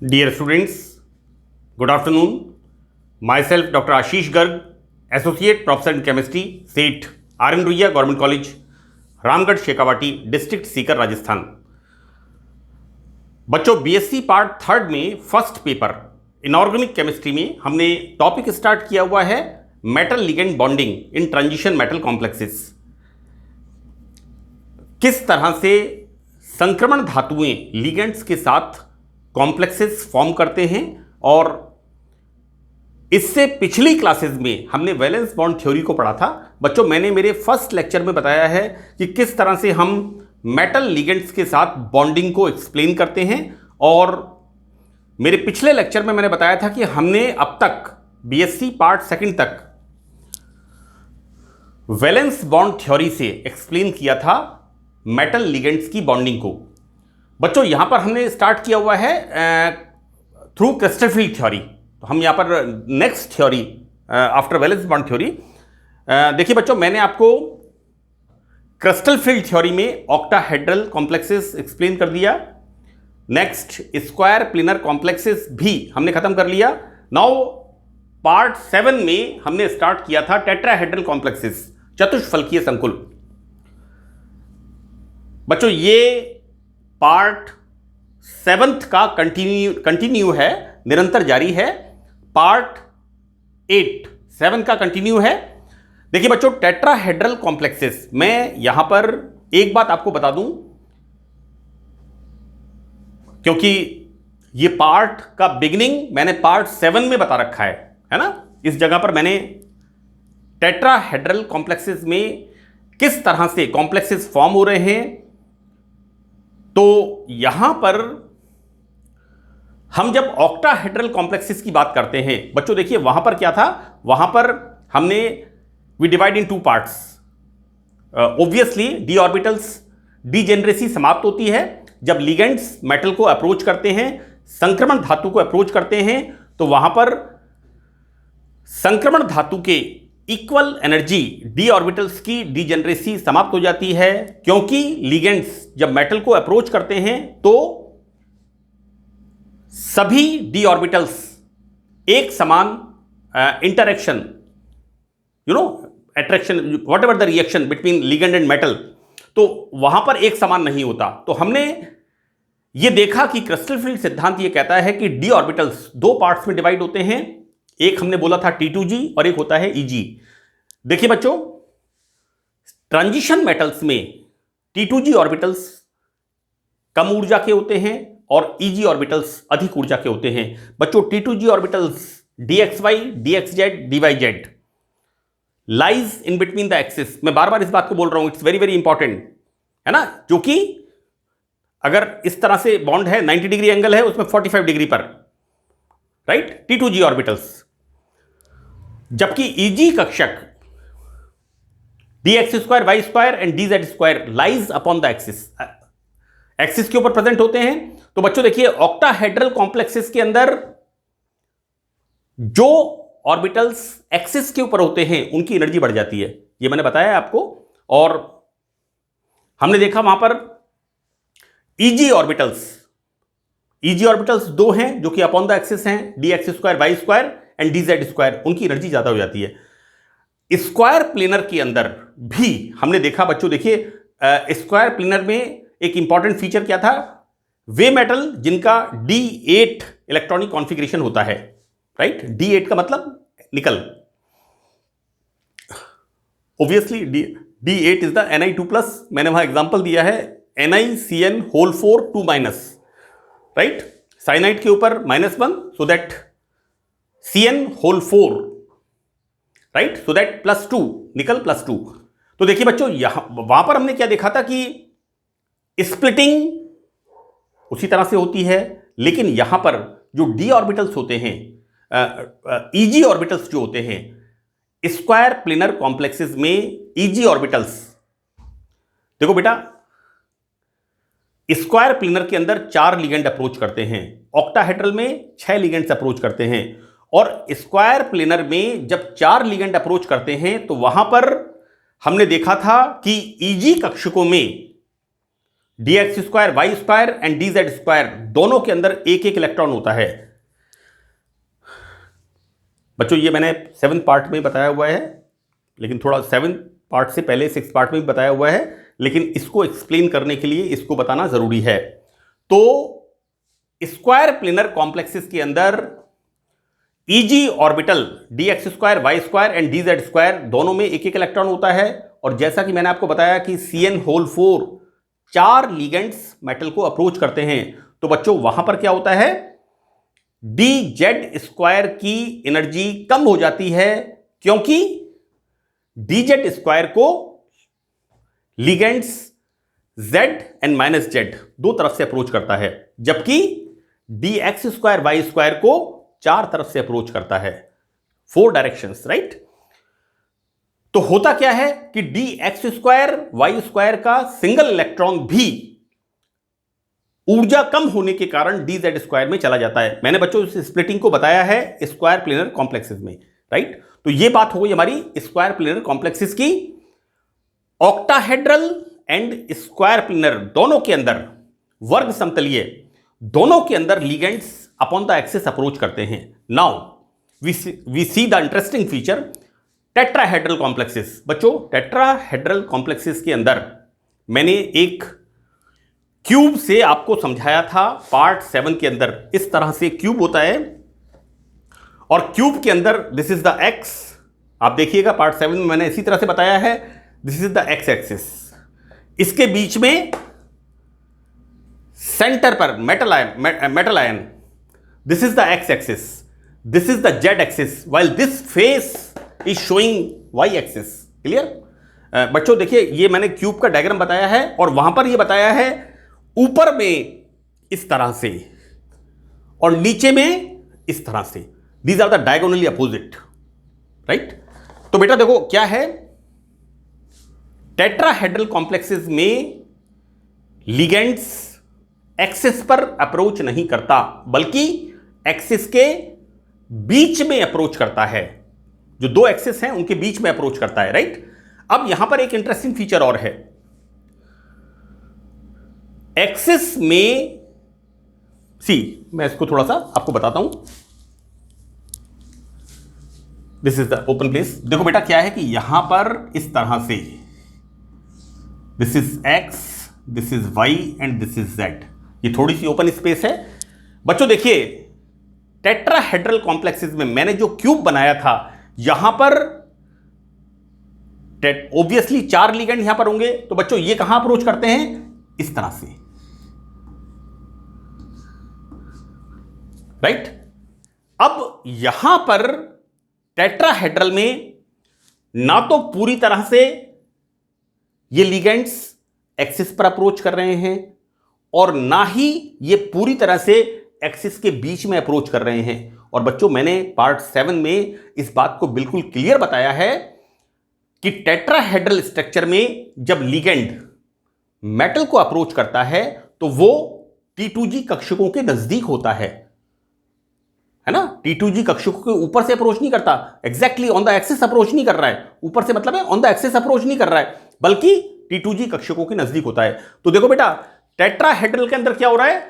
Dear students, good afternoon. Myself, Dr. Ashish Garg, Associate Professor in Chemistry, SET, R.N. Ruia Government College, Ramgarh Shekhawati, district Sikar, Rajasthan. बच्चों, BSc part third में first paper inorganic chemistry में हमने topic start किया हुआ है metal ligand bonding in transition metal complexes. किस तरह से संक्रमण धातुएं लिगेंड्स के साथ कॉम्प्लेक्सेस फॉर्म करते हैं, और इससे पिछली क्लासेस में हमने वैलेंस बॉन्ड थ्योरी को पढ़ा था। बच्चों, मैंने मेरे फर्स्ट लेक्चर में बताया है कि किस तरह से हम मेटल लिगेंड्स के साथ बॉन्डिंग को एक्सप्लेन करते हैं, और मेरे पिछले लेक्चर में मैंने बताया था कि हमने अब तक बीएससी पार्ट सेकंड तक वैलेंस बॉन्ड थ्योरी से एक्सप्लेन किया था मेटल लिगेंड्स की बॉन्डिंग को। बच्चों, यहां पर हमने स्टार्ट किया हुआ है थ्रू क्रिस्टल फील्ड थ्योरी। तो हम यहां पर next theory after valence bond theory, देखिए बच्चों, मैंने आपको क्रिस्टल फील्ड थ्योरी में ऑक्टाहेड्रल कॉम्प्लेक्सेस एक्सप्लेन कर दिया। नेक्स्ट स्क्वायर प्लेनर कॉम्प्लेक्सेस भी हमने खत्म कर लिया। नाउ पार्ट 7 में हमने स्टार्ट किया था टेट्राहेड्रल कॉम्प्लेक्सेस, चतुष्फलकीय संकुल। बच्चों, ये पार्ट 7 का कंटिन्यू है, निरंतर जारी है। पार्ट 7 का कंटिन्यू है। देखिए बच्चों, टेट्राहेड्रल कॉम्प्लेक्सेस, मैं यहां पर एक बात आपको बता दूं, क्योंकि ये पार्ट का बिगिनिंग मैंने पार्ट 7 में बता रखा है ना। इस जगह पर मैंने टेट्राहेड्रल कॉम्प्लेक्सेस में किस तरह से कॉम्प्लेक्सेस फॉर्म हो रहे हैं, तो यहां पर हम जब ऑक्टाहेड्रल कॉम्प्लेक्सेस की बात करते हैं, बच्चों देखिए वहां पर क्या था, वहां पर हमने we divide in 2 parts. Obviously d orbitals degeneracy समाप्त होती है जब लिगेंड्स मेटल को अप्रोच करते हैं, संक्रमण धातु को अप्रोच करते हैं, तो वहां पर संक्रमण धातु के इक्वल एनर्जी डी ऑर्बिटल्स की डीजेनरेसी समाप्त हो जाती है, क्योंकि लिगेंड्स जब मेटल को अप्रोच करते हैं तो सभी डी ऑर्बिटल्स एक समान interaction, attraction, what ever the reaction between ligand and metal, तो वहां पर एक समान नहीं होता। तो हमने ये देखा कि क्रिस्टल फील्ड सिद्धांत ये कहता है कि डी ऑर्बिटल्स 2 पार्ट्स में डिवाइड होते हैं। एक हमने बोला था T2G और एक होता है EG। देखिए बच्चों, ट्रांजिशन मेटल्स में T2G ऑर्बिटल्स कम ऊर्जा के होते हैं और EG ऑर्बिटल्स अधिक ऊर्जा के होते हैं। बच्चों, T2G orbitals dxy, dxz, dyz lies in between the axis. मैं बार बार इस बात को बोल रहा हूं, इट्स वेरी वेरी इंपॉर्टेंट, है ना, क्योंकि अगर इस तरह से बॉन्ड है, 90 डिग्री एंगल है, उसमें 45 डिग्री पर, राइट, T2G ऑर्बिटल्स। जबकि EG कक्षक dx² y² and dz² lies upon the axis, axis के ऊपर प्रेजेंट होते हैं। तो बच्चों देखिए, ऑक्टाहेड्रल कॉम्प्लेक्सेस के अंदर जो ऑर्बिटल्स एक्सिस के ऊपर होते हैं उनकी एनर्जी बढ़ जाती है, ये मैंने बताया आपको। और हमने देखा वहां पर EG ऑर्बिटल्स 2 हैं जो कि अपॉन द एक्सिस हैं, dx² y² एंड dz², उनकी एनर्जी ज्यादा हो जाती है। स्क्वायर प्लेनर के अंदर भी हमने देखा बच्चों, देखिए स्क्वायर प्लेनर में एक इंपॉर्टेंट फीचर क्या था, वे मेटल जिनका D8 इलेक्ट्रॉनिक कॉन्फ़िगरेशन होता है, राइट, D8 का मतलब निकल, obviously D8 is the Ni2+, मैंने वहां एग्जांपल दिया है NiCN4 2-, राइट, साइनाइड के ऊपर -1, so that CN4, right, so that +2, निकल +2। तो देखिए बच्चों, वहां पर हमने क्या देखा था कि स्प्लिटिंग उसी तरह से होती है, लेकिन यहां पर जो डी ऑर्बिटल्स होते हैं, EG ऑर्बिटल्स जो होते हैं, स्क्वायर प्लेनर कॉम्प्लेक्सेस में EG ऑर्बिटल्स, देखो बेटा, स्क्वायर प्लेनर के अंदर 4 लिगेंड अप्रोच करते हैं, ऑक्टाहेड्रल में 6 लिगेंड्स अप्रोच करते हैं, और स्क्वायर प्लेनर में जब 4 लिगेंड अप्रोच करते हैं तो वहां पर हमने देखा था कि EG कक्षकों में d x square y square and d z square दोनों के अंदर एक एक इलेक्ट्रॉन होता है। बच्चों ये मैंने 7th पार्ट में बताया हुआ है, लेकिन थोड़ा 7th पार्ट से पहले 6th पार्ट में भी बताया हुआ है, लेकिन इसको एक्सप्लेन करने के लिए इसको बताना जरूरी है। तो स्क्वायर प्लेनर कॉम्प्लेक्सेस के अंदर e g orbital d x square y square and d z square दोनों में एक एक इलेक्ट्रॉन होता है। और जैसा कि मैंने आपको बताया कि CN4 4 लिगेंड्स मेटल को अप्रोच करते हैं, तो बच्चों वहां पर क्या होता है, डी जेड स्क्वायर की एनर्जी कम हो जाती है, क्योंकि डी जेड स्क्वायर को लिगेंड्स Z एंड -Z दो तरफ से अप्रोच करता है, जबकि d x square y square को 4 तरफ से अप्रोच करता है, 4 डायरेक्शंस, राइट। तो होता क्या है कि d x square y square का सिंगल इलेक्ट्रॉन भी ऊर्जा कम होने के कारण डी जेड स्क्वायर में चला जाता है। मैंने बच्चों इस स्प्लिटिंग को बताया है स्क्वायर प्लेनर कॉम्प्लेक्सेस में, राइट। तो ये बात हो गई हमारी स्क्वायर प्लेनर कॉम्प्लेक्सेस की। ऑक्टाहेड्रल एंड स्क्वायर प्लेनर दोनों के अंदर, वर्ग समतलीय दोनों के अंदर ligands upon the axis approach करते हैं। Now we see the interesting feature tetrahedral complexes. बच्चों टेट्राहेड्रल कॉम्प्लेक्सेस के अंदर मैंने एक क्यूब से आपको समझाया था पार्ट 7 के अंदर। इस तरह से क्यूब होता है और क्यूब के अंदर दिस इज द एक्स, आप देखिएगा पार्ट 7 में मैंने इसी तरह से बताया है, this is the x axis. इसके बीच में सेंटर पर metal ion, this is the x axis, this is the z axis, while this face is showing y axis. Clear बच्चों, देखिए ये मैंने क्यूब का डायग्राम बताया है और वहां पर ये बताया है ऊपर में इस तरह से और नीचे में इस तरह से, these are the diagonally opposite, right. तो बेटा देखो क्या है, टेट्राहेड्रल कॉम्प्लेक्सेस में लिगेंड्स एक्सिस पर अप्रोच नहीं करता, बल्कि एक्सिस के बीच में अप्रोच करता है। जो दो एक्सिस हैं उनके बीच में अप्रोच करता है, राइट। अब यहां पर एक इंटरेस्टिंग फीचर और है, एक्सिस में मैं इसको थोड़ा सा आपको बताता हूं। This is the open place. देखो बेटा क्या है कि यहां पर इस तरह से this is x, this is y and this is z, ये थोड़ी सी ओपन स्पेस है। बच्चों देखिए टेट्राहेड्रल कॉम्प्लेक्सेस में मैंने जो क्यूब बनाया था, यहां पर ऑब्वियसली 4 लिगेंड यहां पर होंगे, तो बच्चों ये कहां अप्रोच करते हैं, इस तरह से, राइट। अब यहां पर टेट्राहेड्रल में ना तो पूरी तरह से ये लिगेंड्स एक्सिस पर अप्रोच कर रहे हैं और ना ही ये पूरी तरह से एक्सिस के बीच में अप्रोच कर रहे हैं। और बच्चों मैंने पार्ट 7 में इस बात को बिल्कुल क्लियर बताया है कि टेट्राहेड्रल स्ट्रक्चर में जब लिगेंड मेटल को अप्रोच करता है तो वो T2G कक्षकों के नजदीक होता है ना। T2G कक्षकों के ऊपर से अप्रोच नहीं करता, exactly on the axis approach नहीं कर रहा है, ऊपर से मतलब है ऑन द एक्सिस अप्रोच नहीं कर रहा है, बल्कि T2G कक्षकों के नजदीक होता है। तो देखो बेटा टेट्राहेड्रल के अंदर क्या हो रहा है,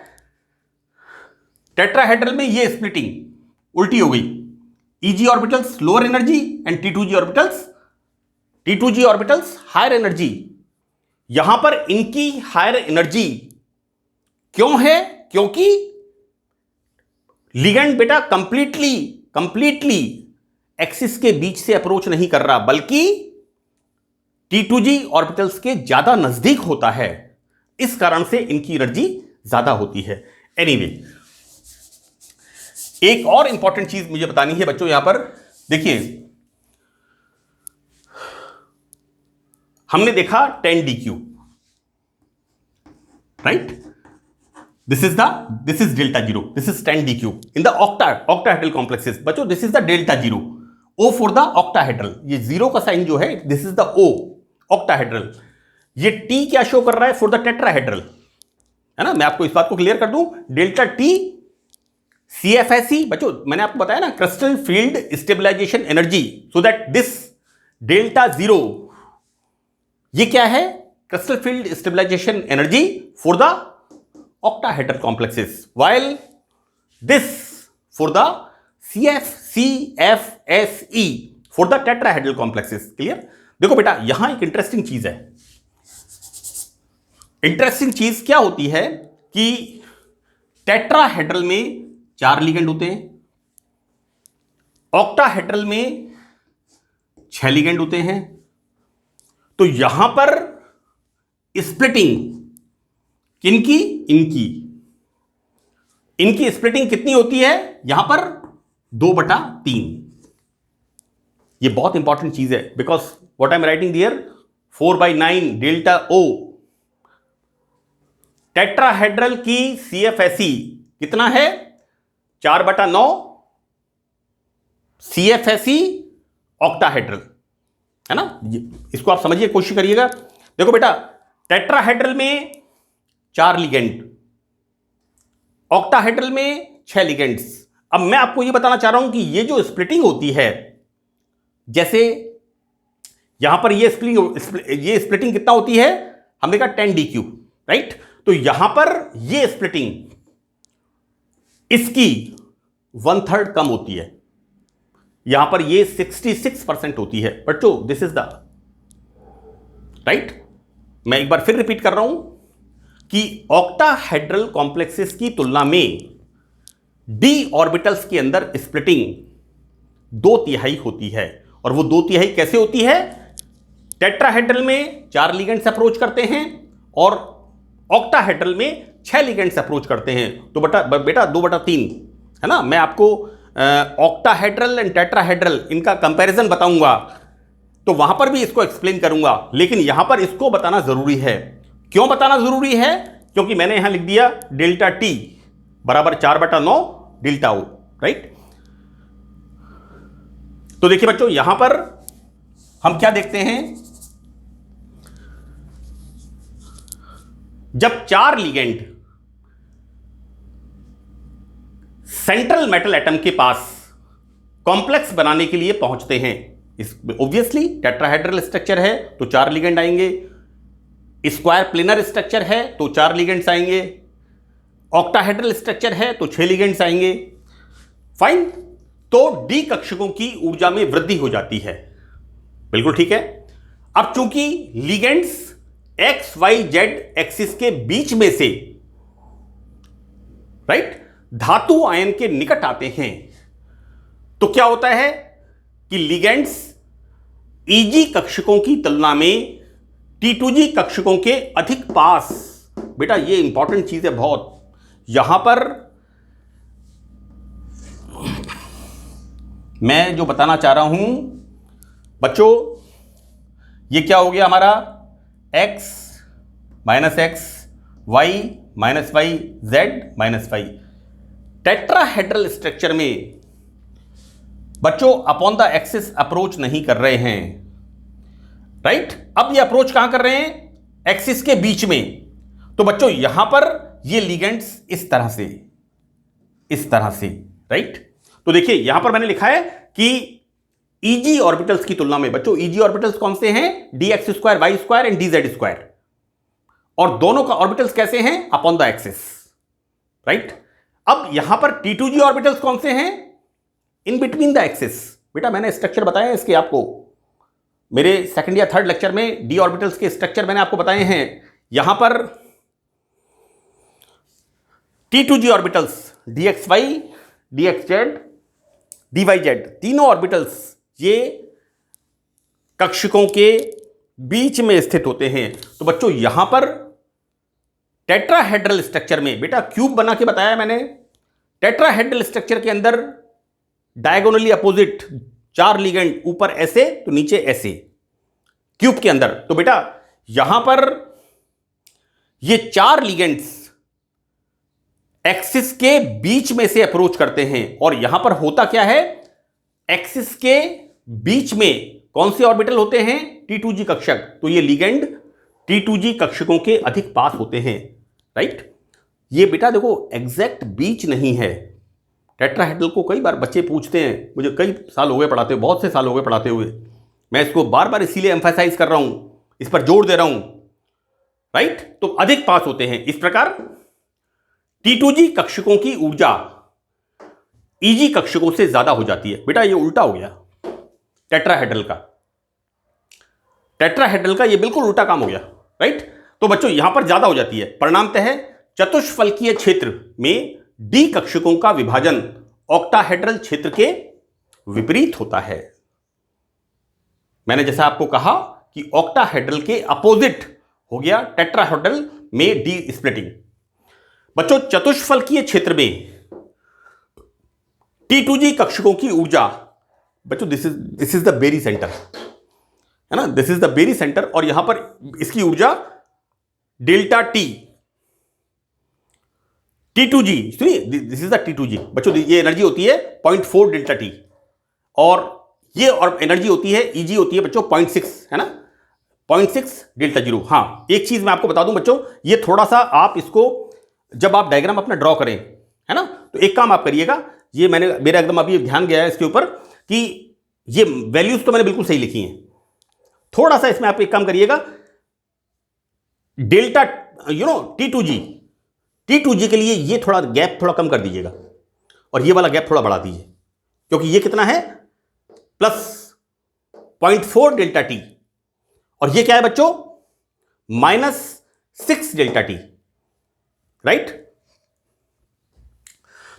टेट्राहेड्रल में ये स्प्लिटिंग उल्टी हो गई, Eg orbitals lower energy and T2G orbitals higher energy. यहां पर इनकी हायर एनर्जी क्यों है, क्योंकि लिगेंड बेटा कंप्लीटली एक्सिस के बीच से अप्रोच नहीं कर रहा, बल्कि T2G ऑर्बिटल्स के ज्यादा नजदीक होता है, इस कारण से इनकी एनर्जी ज्यादा होती है। एनीवे, एक और इंपॉर्टेंट चीज मुझे बतानी है बच्चों, यहां पर देखिए हमने देखा 10D cube, right. This is delta zero, this is 10D cube in the octahedral complexes. बच्चों this is the delta zero, O for the octahedral, ये जीरो का साइन जो है this is the O octahedral. ये T क्या show कर रहा है, फॉर द टेट्राहेड्रल, है ना। मैं आपको इस बात को क्लियर कर दूं, डेल्टा T CFSE। बच्चों मैंने आपको बताया ना, crystal field stabilisation energy, so that this delta zero ये क्या है, crystal field stabilization energy for the octahedral complexes, while this for the CFSE for the tetrahedral complexes. Clear? देखो बेटा, यहां एक इंटरेस्टिंग चीज है. इंटरेस्टिंग चीज क्या होती है कि टेट्राहेड्रल में 4 लिगेंड होते हैं, ऑक्टाहेड्रल में 6 लिगेंड होते हैं. तो यहां पर स्प्लिटिंग किनकी? इनकी स्प्लिटिंग कितनी होती है? यहां पर 2/3. ये बहुत इंपॉर्टेंट चीज है, because what I am writing here 4/9 delta o. Tetrahedral की CFSE कितना है? 4/9 CFSE ऑक्टाहेड्रल, है ना. इसको आप समझिए, कोशिश करिएगा. देखो बेटा, टेट्राहेड्रल में 4 लिगेंड, ऑक्टाहेड्रल में 6 लिगेंड्स. अब मैं आपको ये बताना चाह रहा हूं कि ये जो स्प्लिटिंग होती है, जैसे यहां पर ये स्प्लिटिंग कितना होती है? हमने कहा 10 DQ, राइट. तो यहां पर ये स्प्लिटिंग इसकी 1/3 कम होती है. यहां पर ये 66% होती है. बच्चों, दिस इज द राइट. मैं एक बार फिर रिपीट कर रहा हूं कि ऑक्टाहेड्रल कॉम्प्लेक्सेस की तुलना में डी ऑर्बिटल्स के अंदर स्प्लिटिंग 2/3 होती है. और वो 2/3 कैसे होती है? टेट्राहेड्रल में 4 लिगेंड्स अप्रोच करते हैं और ऑक्टाहेड्रल में 6 लिगेंड्स अप्रोच करते हैं. तो बेटा 2/3 है ना. मैं आपको ऑक्टाहेड्रल एंड टेट्राहेड्रल इनका कंपैरिजन बताऊंगा, तो वहां पर भी इसको एक्सप्लेन करूंगा. लेकिन यहां पर इसको बताना जरूरी है. क्यों बताना जरूरी है? क्योंकि मैंने यहां लिख दिया डेल्टा टी बराबर 4/9 डेल्टा ओ, राइट. तो देखिए बच्चों, यहां पर हम क्या देखते हैं? जब 4 लिगेंड सेंट्रल मेटल एटम के पास कॉम्प्लेक्स बनाने के लिए पहुंचते हैं, ऑब्वियसली टेट्राहेड्रल स्ट्रक्चर है तो 4 लिगेंड आएंगे, स्क्वायर प्लेनर स्ट्रक्चर है तो 4 लिगेंड्स आएंगे, ऑक्टाहेड्रल स्ट्रक्चर है तो 6 लिगेंड्स आएंगे. फाइन. तो डी कक्षकों की ऊर्जा में वृद्धि हो जाती है. बिल्कुल ठीक है. अब चूंकि लिगेंड्स XYZ एक्सिस के बीच में से, राइट, धातु आयन के निकट आते हैं, तो क्या होता है कि लिगेंड्स EG कक्षकों की तुलना में T2G कक्षकों के अधिक पास. बेटा, ये इंपॉर्टेंट चीज है बहुत. यहां पर मैं जो बताना चाह रहा हूं बच्चों, ये क्या हो गया हमारा? X - X, Y - Y, Z - Y. Tetrahedral structure में बच्चों अपॉन द एक्सिस अप्रोच नहीं कर रहे हैं, राइट. अब ये अप्रोच कहां कर रहे हैं? एक्सिस के बीच में. तो बच्चों यहां पर ये लिगेंड्स इस तरह से, राइट. तो देखिए यहां पर मैंने लिखा है कि EG ऑर्बिटल्स की तुलना में, बच्चों EG ऑर्बिटल्स कौन से हैं? dx² y² and dz². और दोनों का ऑर्बिटल्स कैसे हैं? Upon the axis, right. अब यहां पर T2G ऑर्बिटल्स कौन से हैं? In between the axis. बेटा, मैंने स्ट्रक्चर बताया इसके आपको मेरे सेकंड या थर्ड लेक्चर में. डी ऑर्बिटल्स के स्ट्रक्चर मैंने आपको बताए हैं. यहां पर T2G orbitals dxy, dxz, dyz, तीनों ऑर्बिटल्स ये कक्षकों के बीच में स्थित होते हैं. तो बच्चों यहां पर टेट्राहेड्रल स्ट्रक्चर में, बेटा क्यूब बना के बताया मैंने, टेट्राहेड्रल स्ट्रक्चर के अंदर डायगोनली अपोजिट 4 लिगेंड, ऊपर ऐसे तो नीचे ऐसे, क्यूब के अंदर. तो बेटा यहां पर ये 4 लिगेंड्स एक्सिस के बीच में से अप्रोच करते हैं. और यहां पर होता क्या है? एक्सिस के बीच में कौन से ऑर्बिटल होते हैं? T2G कक्षक. तो ये लिगेंड T2G कक्षकों के अधिक पास होते हैं, राइट. ये बेटा देखो एग्जैक्ट बीच नहीं है. टेट्राहेड्रल को कई बार बच्चे पूछते हैं, मुझे कई साल हो गए पढ़ाते हुए, बहुत से साल हो गए पढ़ाते हुए. मैं इसको बार बार इसीलिए एम्फेसाइज कर रहा हूं, इस पर जोर दे रहा हूं राइट, तो अधिक पास होते हैं। इस प्रकार T2G कक्षकों की ऊर्जा EG कक्षकों से ज्यादा हो जाती है। बेटा ये उल्टा हो गया टेट्राहेड्रल का, टेट्राहेड्रल का ये बिल्कुल उल्टा काम हो गया, राइट। तो बच्चों यहां पर ज्यादा हो जाती है। परिणामतः चतुष्फलकीय क्षेत्र में D कक्षकों का विभाजन ऑक्टाहेड्रल क्षेत्र के विपरीत होता है। मैंने जैसा आपको कहा कि ऑक्टाहेड्रल के अपोजिट हो गया टेट्राहेड्रल में डी स्प्लिटिंग। बच्चों चतुष्फलकीय क्षेत्र में T2G कक्षकों की ऊर्जा, बच्चों this is the barycentre, है ना, this is the barycentre, और यहां पर इसकी ऊर्जा डेल्टा टी, T2G सुनिए, दिस इज द T2G बच्चों, ये एनर्जी होती है 0.4 डेल्टा टी, और ये और एनर्जी होती है EG होती है बच्चों 0.6, है ना, 0.6 डेल्टा जीरो। हाँ, एक चीज मैं आपको बता दूं बच्चों, ये थोड़ा सा आप इसको जब आप डायग्राम अपना ड्रॉ करें, है ना, तो एक काम आप करिएगा, ये मेरा एकदम अभी ध्यान गया है इसके ऊपर कि ये वैल्यूज तो मैंने बिल्कुल सही लिखी हैं, थोड़ा सा इसमें आप एक काम करिएगा, डेल्टा T2G के लिए ये थोड़ा गैप थोड़ा कम कर दीजिएगा, और ये वाला गैप थोड़ा बढ़ा दीजिए, क्योंकि ये कितना है प्लस 0.4 डेल्टा टी, और ये क्या है बच्चों -6 डेल्टा टी, राइट।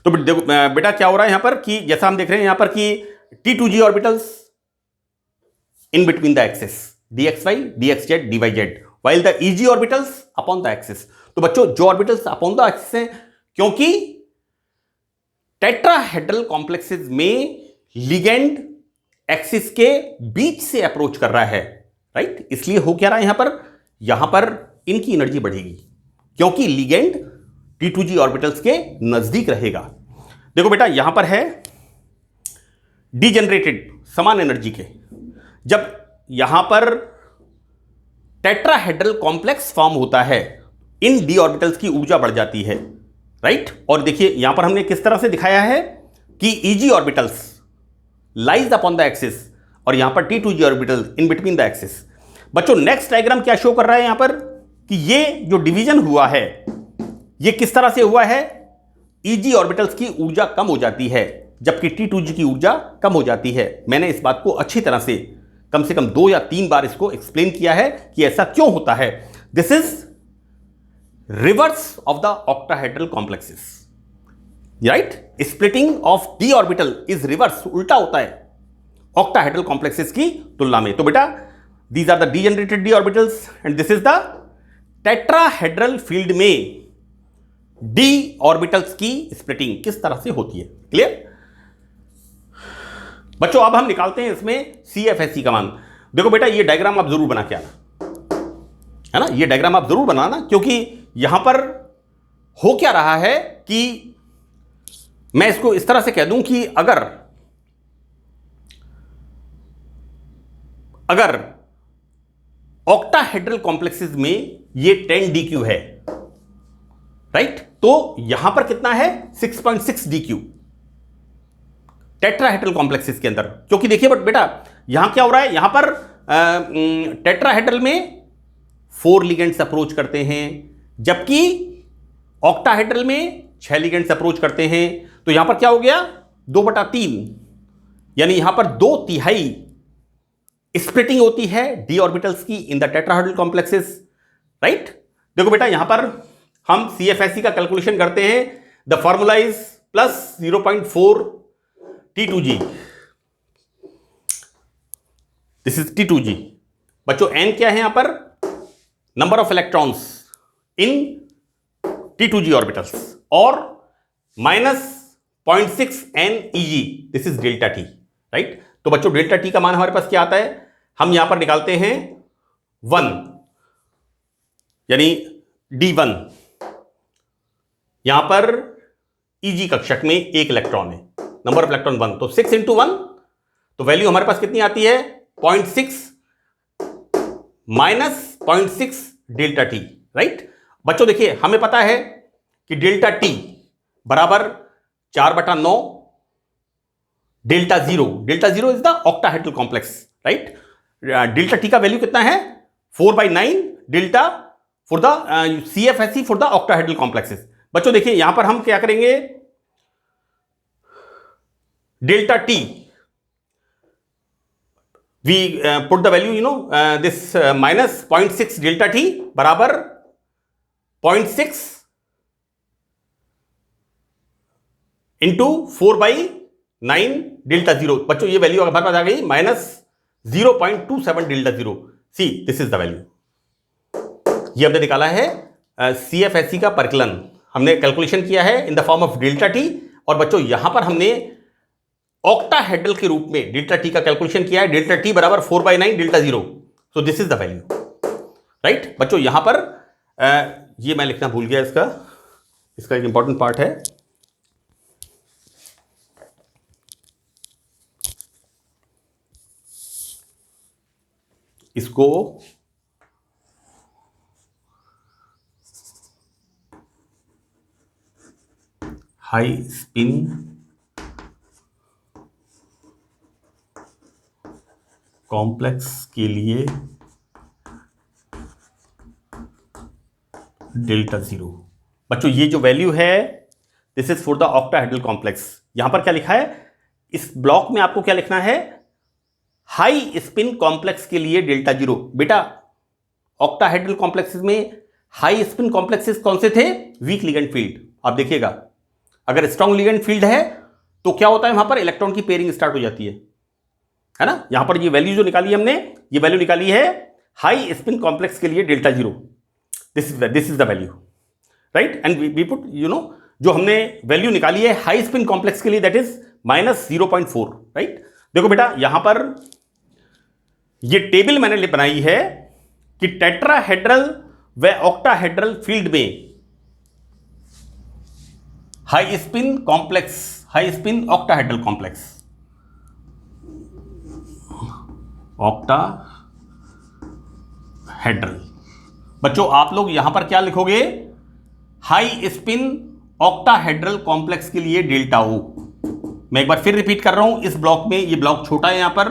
तो देखो बेटा क्या हो रहा है यहां पर कि जैसा हम देख रहे हैं यहां पर कि T2G orbitals in between the axis dxy dxz dyz while the EG orbitals upon the axis। तो बच्चों जो ऑर्बिटल्स अपॉन द एक्सिस हैं, क्योंकि टेट्राहेड्रल कॉम्प्लेक्सेस में लिगेंड एक्सिस के बीच से अप्रोच कर रहा है, राइट, इसलिए हो क्या रहा है यहां पर इनकी एनर्जी बढ़ेगी, क्योंकि लिगेंड T2G ऑर्बिटल्स के नजदीक रहेगा। देखो बेटा यहां पर है डीजेनरेटेड समान एनर्जी के, जब यहां पर टेट्राहेड्रल कॉम्प्लेक्स फॉर्म होता है, इन d ऑर्बिटल्स की ऊर्जा बढ़ जाती है, राइट। और देखिए यहां पर हमने किस तरह से दिखाया है कि EG orbitals lies upon the axis, और यहां पर T2G orbital in between the axis. बच्चों नेक्स्ट डायग्राम क्या शो कर रहा है यहां पर कि ये जो डिवीजन हुआ है ये किस तरह से हुआ है, EG ऑर्बिटल्स की ऊर्जा कम हो जाती है जबकि T2G की ऊर्जा कम हो जाती है। मैंने इस बात को अच्छी तरह से कम 2 या 3 बार इसको एक्सप्लेन किया है कि ऐसा क्यों होता है। This is reverse of the octahedral complexes, right. Splitting of d orbital is reverse, उल्टा होता है ऑक्टाहेड्रल कॉम्प्लेक्सेस की तुलना में। तो बेटा these are the degenerated d orbitals and this is the tetrahedral field में d ऑर्बिटल्स की स्प्लिटिंग किस तरह से होती है। क्लियर बच्चों, अब हम निकालते हैं इसमें CFSE का मान। देखो बेटा ये डायग्राम आप जरूर बना के आना, है ना, ये डायग्राम आप जरूर बनाना, क्योंकि यहां पर हो क्या रहा है कि मैं इसको इस तरह से कह दूं कि अगर ऑक्टाहेड्रल कॉम्प्लेक्सेस में ये 10 DQ है, राइट, तो यहां पर कितना है 6.6 DQ टेट्राहेड्रल कॉम्प्लेक्सेस के अंदर। क्योंकि देखिए बट बेटा यहां क्या हो रहा है, यहां पर टेट्राहेड्रल में 4 लिगेंड्स अप्रोच करते हैं, जबकि ऑक्टाहेड्रल में 6 लिगेंड्स अप्रोच करते हैं। तो यहां पर क्या हो गया 2/3, यानी यहां पर 2/3 स्प्लिटिंग होती है d ऑर्बिटल्स की in the tetrahedral complexes, right. देखो बेटा यहां पर हम CFSE का कैलकुलेशन करते हैं, the formula is +0.4 T2G, this is T2G। बच्चों n क्या है यहां पर, number of electrons in T2G orbitals, और -0.6 NEG, this is delta T, right. तो बच्चों डेल्टा T का मान हमारे पास क्या आता है, हम यहां पर निकालते हैं 1, यानी D1, यहां पर EG कक्षक में 1 इलेक्ट्रॉन है, नंबर ऑफ इलेक्ट्रॉन 1, तो 6 × 1, तो वैल्यू हमारे पास कितनी आती है 0.6 -0.6 डेल्टा T, राइट। बच्चों देखिए हमें पता है कि डेल्टा T बराबर 4/9 delta zero is the octahedral complex, right. Delta T का वैल्यू कितना है 4/9 delta for the CFSE for the octahedral complexes. बच्चों देखिए यहां पर हम क्या करेंगे, delta T V put the value this minus 0.6 delta T बराबर 0.6 इंटू 4/9 डेल्टा जीरो। बच्चों ये वैल्यू हमारे पास आ गई minus 0.27 delta zero. See this is the value, ये हमने निकाला है CFSE का परिकलन, हमने कैलकुलेशन किया है in the form of delta T. और बच्चों यहां पर हमने ऑक्टाहेड्रल के रूप में डेल्टा टी का कैलकुलेशन किया है, डेल्टा टी बराबर 4/9 delta zero. So this is the value, right. बच्चों यहां पर ये मैं लिखना भूल गया, इसका एक इंपॉर्टेंट पार्ट है, इसको हाई स्पिन कॉम्प्लेक्स के लिए डेल्टा जीरो। बच्चों ये जो वैल्यू है this is for the octahedral complex. यहां पर क्या लिखा है, इस ब्लॉक में आपको क्या लिखना है, हाई स्पिन कॉम्प्लेक्स के लिए डेल्टा जीरो। बेटा ऑक्टाहेड्रल कॉम्प्लेक्सेस में हाई स्पिन कॉम्प्लेक्सेस कौन से थे, वीक लिगेंड फील्ड। आप देखिएगा अगर स्ट्रॉन्ग लिगेंड फील्ड है तो क्या होता है, वहां पर इलेक्ट्रॉन की पेयरिंग स्टार्ट हो जाती है ना। यहां पर ये वैल्यू जो निकाली हमने, ये वैल्यू निकाली है हाई स्पिन कॉम्प्लेक्स के लिए delta zero. This is the value, right. And we put जो हमने वैल्यू निकाली है हाई स्पिन कॉम्प्लेक्स के लिए दैट इज माइनस 0.4, राइट। देखो बेटा यहां पर ये टेबल मैंने बनाई है कि टेट्राहेड्रल व ऑक्टाहेड्रल फील्ड में high spin complex, high spin octahedral complex, octahedral. बच्चों आप लोग यहां पर क्या लिखोगे, हाई स्पिन ऑक्टाहेड्रल कॉम्प्लेक्स के लिए डेल्टा ओ। मैं एक बार फिर रिपीट कर रहा हूं, इस ब्लॉक में, ये ब्लॉक छोटा है, यहां पर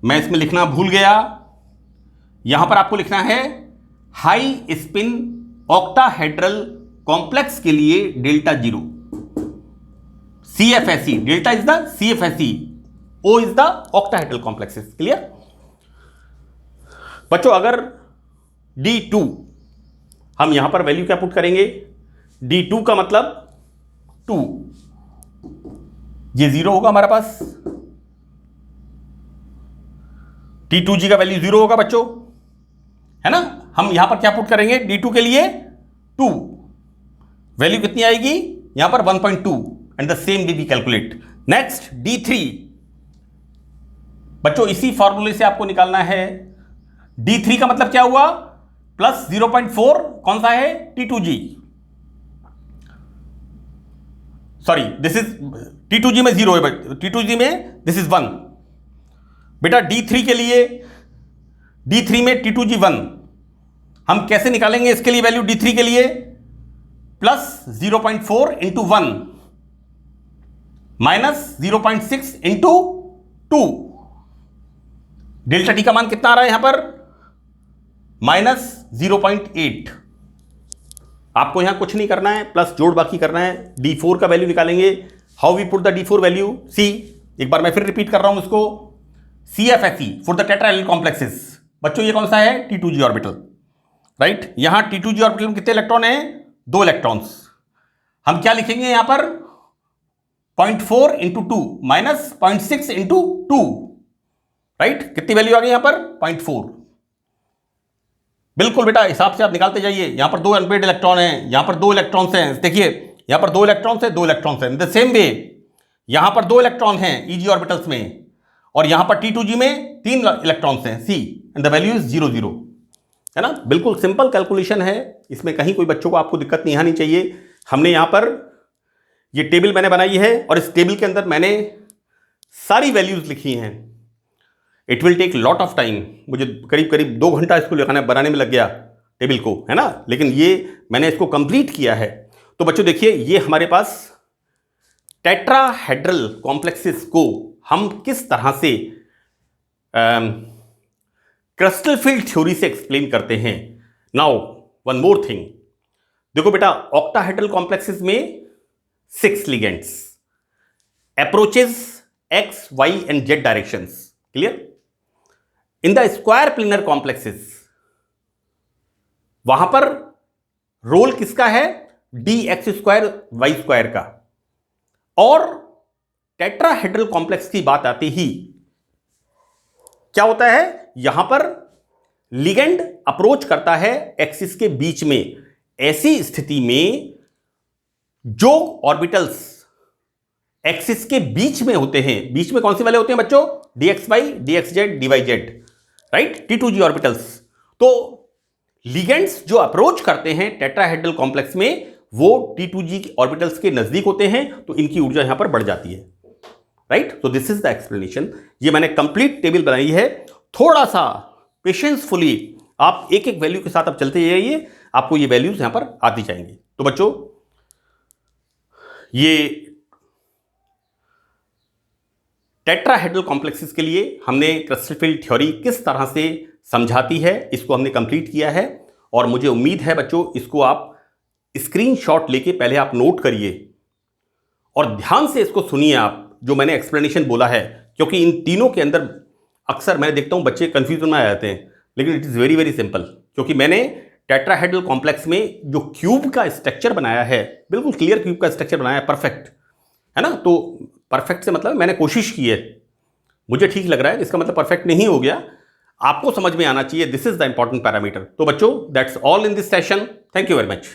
मैं इसमें लिखना भूल गया। यहां पर आपको लिखना है हाई स्पिन ऑक्टाहेड्रल कॉम्प्लेक्स के लिए delta zero. CFSE, delta is the CFSE, O is the octahedral complexes. Clear बच्चों। अगर D2 हम यहां पर वैल्यू क्या पुट करेंगे, D2 का मतलब 2, ये 0 होगा हमारे पास, T2G का वैल्यू 0 होगा बच्चों, है ना। हम यहां पर क्या पुट करेंगे, D2 के लिए 2, वैल्यू कितनी आएगी यहां पर 1.2 and the same we calculate. Next D3, बच्चों इसी फॉर्मूले से आपको निकालना है। D3 का मतलब क्या हुआ, प्लस 0.4, कौन सा है, T2G, sorry this is T2G में 0 है, T2G में दिस इज 1। बेटा D3 के लिए, D3 में T2G 1, हम कैसे निकालेंगे इसके लिए वैल्यू, D3 के लिए plus 0.4 into 1 minus 0.6 into 2। Delta T का मान कितना आ रहा है यहां पर, माइनस 0.8। आपको यहां कुछ नहीं करना है, प्लस जोड़ बाकी करना है। D4 का वैल्यू निकालेंगे। How we put the D4 value, see एक बार मैं फिर रिपीट कर रहा हूं इसको, CFSE for the tetrahedral complexes. बच्चों ये कौन सा है, T2G ऑर्बिटल, राइट। यहां T2G ऑर्बिटल में कितने इलेक्ट्रॉन है, 2 इलेक्ट्रॉन्स। हम क्या लिखेंगे यहां पर, 0.4 इंटू 2 माइनस 0.6 इंटू 2, राइट। कितनी वैल्यू आ गई यहां पर, 0.4। बिल्कुल बेटा हिसाब से आप निकालते जाइए। यहां पर 2 अनपेड इलेक्ट्रॉन हैं, यहां पर 2 इलेक्ट्रॉन्स हैं, देखिए यहां पर 2 इलेक्ट्रॉन्स हैं, 2 इलेक्ट्रॉन्स हैं। इन द सेम वे यहां पर 2 इलेक्ट्रॉन हैं EG ऑर्बिटल्स में, और यहां पर T2G में 3 इलेक्ट्रॉन्स हैं, सी, एंड द वैल्यू इज 0 0, है ना। बिल्कुल सिंपल कैलकुलेशन है, इसमें कहीं कोई बच्चों को आपको दिक्कत नहीं आनी चाहिए। हमने यहां पर ये टेबल मैंने बनाई है और इस टेबल के अंदर मैंने सारी वैल्यूज लिखी हैं। It will take lot of time, मुझे करीब करीब 2 घंटा इसको बनाने में लग गया टेबल को, है ना, लेकिन ये मैंने इसको कंप्लीट किया है। तो बच्चों देखिए ये हमारे पास टेट्राहेड्रल कॉम्प्लेक्सेस को हम किस तरह से क्रिस्टल फील्ड थ्योरी से एक्सप्लेन करते हैं। नाउ वन मोर थिंग, देखो बेटा ऑक्टाहेड्रल कॉम्प्लेक्सेस में 6 ligands, approaches x y and z directions, clear. In the square planar complexes वहां पर रोल किसका है, d x square y square का। और टेट्राहेड्रल कॉम्प्लेक्स की बात आती ही क्या होता है, यहां पर लिगेंड अप्रोच करता है एक्सिस के बीच में। ऐसी स्थिति में जो ऑर्बिटल्स एक्सिस के बीच में होते हैं, बीच में कौन से वाले होते हैं बच्चों, dx y, dx z, dy z, right, T2G orbitals. तो लिगेंड्स जो अप्रोच करते हैं टेट्राहेड्रल कॉम्प्लेक्स में वो T2G ऑर्बिटल्स के नजदीक होते हैं, तो इनकी ऊर्जा यहां पर बढ़ जाती है, राइट। तो दिस इज द एक्सप्लेनेशन। ये मैंने कंप्लीट टेबल बनाई है, थोड़ा सा पेशेंसफुली आप एक एक वैल्यू के साथ अब चलते जाइए, आपको ये वैल्यूज यहां पर आती जाएंगी। तो बच्चों ये टेट्राहेड्रल कॉम्प्लेक्सेस के लिए हमने क्रिस्टल फील्ड थ्योरी किस तरह से समझाती है, इसको हमने कंप्लीट किया है। और मुझे उम्मीद है बच्चों इसको आप स्क्रीनशॉट लेके पहले आप नोट करिए और ध्यान से इसको सुनिए आप, जो मैंने एक्सप्लेनेशन बोला है, क्योंकि इन तीनों के अंदर अक्सर मैं देखता हूं बच्चे कंफ्यूजन में आ जाते हैं, लेकिन it is very very simple. क्योंकि मैंने टेट्राहेड्रल कॉम्प्लेक्स में जो क्यूब का स्ट्रक्चर बनाया है, बिल्कुल क्लियर क्यूब का स्ट्रक्चर बनाया है, परफेक्ट है ना। तो परफेक्ट से मतलब मैंने कोशिश की है, मुझे ठीक लग रहा है, इसका मतलब परफेक्ट नहीं हो गया, आपको समझ में आना चाहिए। This is the important parameter. तो बच्चों that's all in this session, thank you very much.